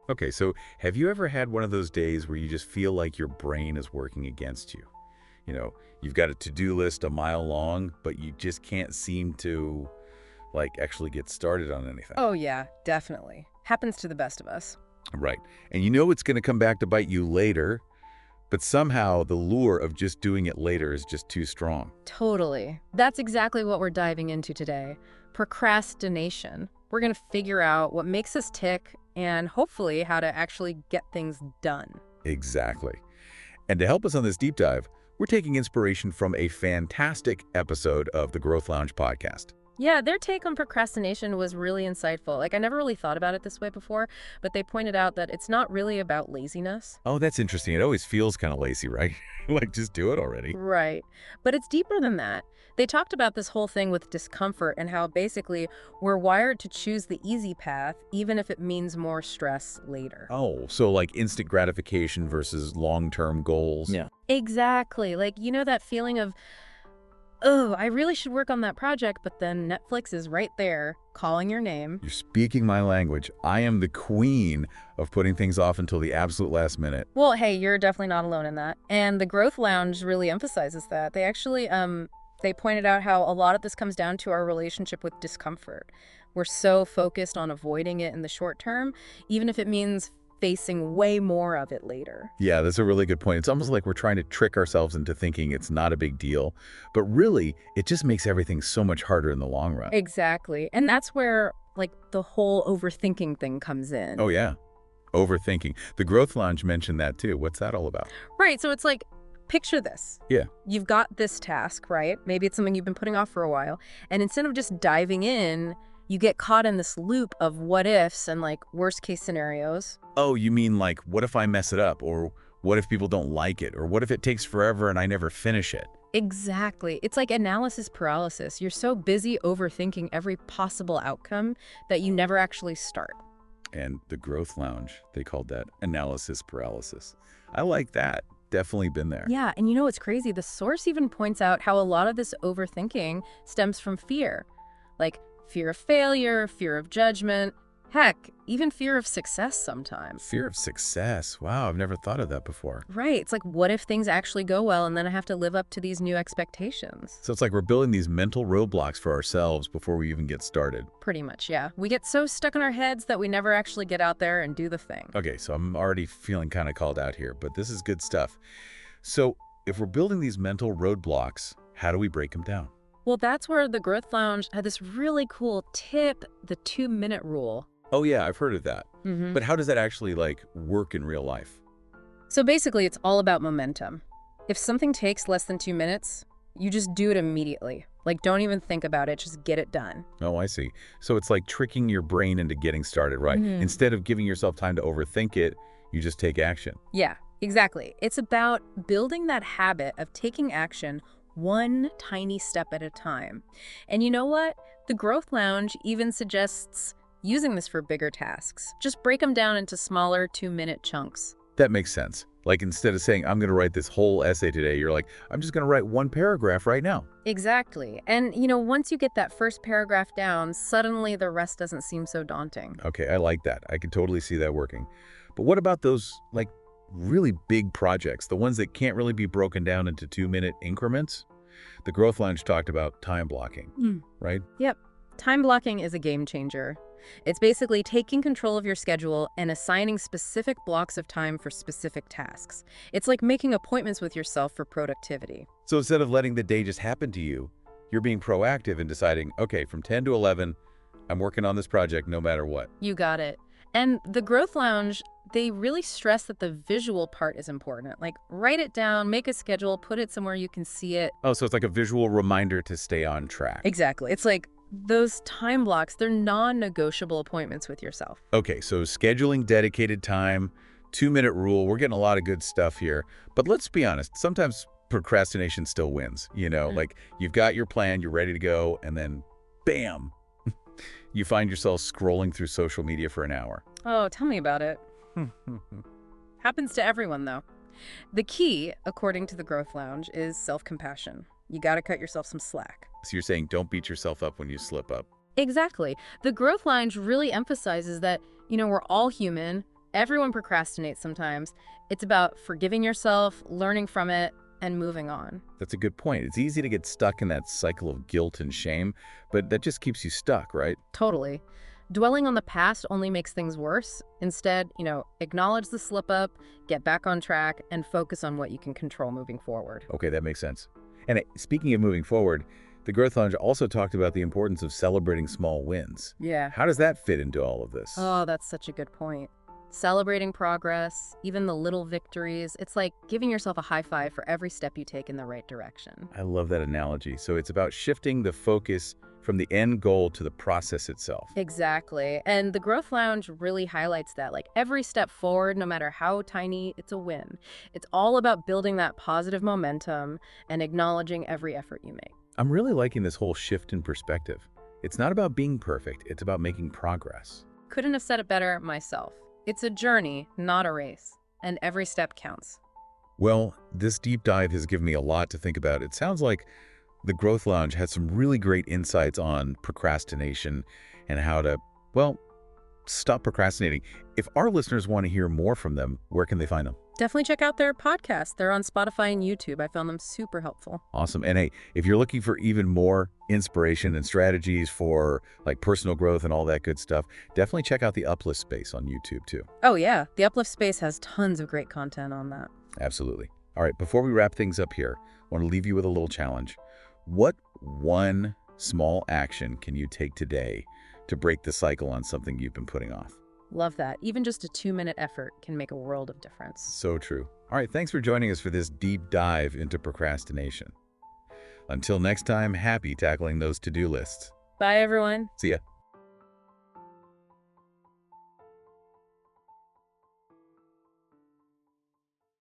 Okay, so have you ever had one of those days where you just feel like your brain is working against you? You know, you've got a to-do list a mile long, but you just can't seem to, like, actually get started on anything. Oh, yeah, definitely. Happens to the best of us. Right. And you know it's going to come back to bite you later, but somehow the lure of just doing it later is just too strong. Totally. That's exactly what we're diving into today. Procrastination. We're going to figure out what makes us tick and hopefully how to actually get things done. Exactly. And to help us on this deep dive, we're taking inspiration from a fantastic episode of the Growth Lounge podcast. Yeah, their take on procrastination was really insightful. Like, I never really thought about it this way before, but they pointed out that it's not really about laziness. Oh, that's interesting. It always feels kind of lazy, right? Like, just do it already. Right. But it's deeper than that. They talked about this whole thing with discomfort and how basically we're wired to choose the easy path, even if it means more stress later. Oh, so like instant gratification versus long-term goals. Yeah. Exactly. Like, you know that feeling of, oh, I really should work on that project, but then Netflix is right there calling your name. You're speaking my language. I am the queen of putting things off until the absolute last minute. Well, hey, you're definitely not alone in that. And the Growth Lounge really emphasizes that. They actually, they pointed out how a lot of this comes down to our relationship with discomfort. We're so focused on avoiding it in the short term, even if it means facing way more of it later. Yeah, that's a really good point. It's almost like we're trying to trick ourselves into thinking it's not a big deal, but really, it just makes everything so much harder in the long run. Exactly. And that's where, like, the whole overthinking thing comes in. Oh, yeah. Overthinking. The Growth Lounge mentioned that too. What's that all about? Right. So it's like, picture this. Yeah. You've got this task, right? Maybe it's something you've been putting off for a while. And instead of just diving in, you get caught in this loop of what ifs and like worst case scenarios. Oh, you mean like, what if I mess it up? Or what if people don't like it? Or what if it takes forever and I never finish it? Exactly. It's like analysis paralysis. You're so busy overthinking every possible outcome that you never actually start. And the Growth Lounge, they called that analysis paralysis. I like that. Definitely been there. Yeah, and you know what's crazy? The source even points out how a lot of this overthinking stems from fear. Like fear of failure, fear of judgment, heck, even fear of success sometimes. Fear of success. Wow, I've never thought of that before. Right. It's like, what if things actually go well and then I have to live up to these new expectations? So it's like we're building these mental roadblocks for ourselves before we even get started. Pretty much, yeah. We get so stuck in our heads that we never actually get out there and do the thing. Okay, so I'm already feeling kind of called out here, but this is good stuff. So if we're building these mental roadblocks, how do we break them down? Well, that's where the Growth Lounge had this really cool tip, the 2-minute rule. Oh yeah, I've heard of that. But how does that actually like work in real life? So basically, it's all about momentum. If something takes less than 2 minutes, you just do it immediately. Like, don't even think about it, just get it done. Oh, I see. So it's like tricking your brain into getting started, right? Instead of giving yourself time to overthink it, you just take action. Yeah, exactly. It's about building that habit of taking action one tiny step at a time. And you know what? The Growth Lounge even suggests using this for bigger tasks. Just break them down into smaller 2-minute chunks. That makes sense. Like instead of saying, I'm going to write this whole essay today, you're like, I'm just going to write one paragraph right now. Exactly. And, you know, once you get that first paragraph down, suddenly the rest doesn't seem so daunting. Okay, I like that. I can totally see that working. But what about those, like, really big projects, the ones that can't really be broken down into 2-minute increments? The Growth Lounge talked about time blocking, right? Yep. Time blocking is a game changer. It's basically taking control of your schedule and assigning specific blocks of time for specific tasks. It's like making appointments with yourself for productivity. So instead of letting the day just happen to you, you're being proactive in deciding, okay, from 10 to 11, I'm working on this project no matter what. You got it. And the Growth Lounge, they really stress that the visual part is important. Like, write it down, make a schedule, put it somewhere you can see it. Oh, so it's like a visual reminder to stay on track. Exactly. It's like those time blocks, they're non-negotiable appointments with yourself. Okay, so scheduling dedicated time, 2-minute rule, we're getting a lot of good stuff here. But let's be honest, sometimes procrastination still wins. You know, like you've got your plan, you're ready to go, and then bam, you find yourself scrolling through social media for an hour. Oh, tell me about it. Happens to everyone, though. The key, according to the Growth Lounge, is self-compassion. You got to cut yourself some slack. So you're saying don't beat yourself up when you slip up. Exactly. The Growth Lounge really emphasizes that, you know, we're all human. Everyone procrastinates sometimes. It's about forgiving yourself, learning from it, and moving on. That's a good point. It's easy to get stuck in that cycle of guilt and shame, but that just keeps you stuck, right? Totally. Dwelling on the past only makes things worse. Instead, acknowledge the slip up, get back on track, and focus on what you can control moving forward. Okay, that makes sense. And speaking of moving forward, the Growth Lounge also talked about the importance of celebrating small wins. Yeah. How does that fit into all of this? Oh, that's such a good point. Celebrating progress, even the little victories, it's like giving yourself a high five for every step you take in the right direction. I love that analogy. So it's about shifting the focus from the end goal to the process itself. Exactly. And the Growth Lounge really highlights that. Like every step forward, no matter how tiny, it's a win. It's all about building that positive momentum and acknowledging every effort you make. I'm really liking this whole shift in perspective. It's not about being perfect, it's about making progress. Couldn't have said it better myself. It's a journey, not a race, and every step counts. Well, this deep dive has given me a lot to think about. It sounds like the Growth Lounge had some really great insights on procrastination and how to, well, stop procrastinating. If our listeners want to hear more from them, where can they find them? Definitely check out their podcast. They're on Spotify and YouTube. I found them super helpful. Awesome. And hey, if you're looking for even more inspiration and strategies for like personal growth and all that good stuff, definitely check out the Uplift space on YouTube too. Oh, yeah. The Uplift space has tons of great content on that. Absolutely. All right, before we wrap things up here, I want to leave you with a little challenge. What one small action can you take today to break the cycle on something you've been putting off? Love that. Even just a 2-minute effort can make a world of difference. So true. All right, thanks for joining us for this deep dive into procrastination. Until next time, happy tackling those to-do lists. Bye, everyone. See ya.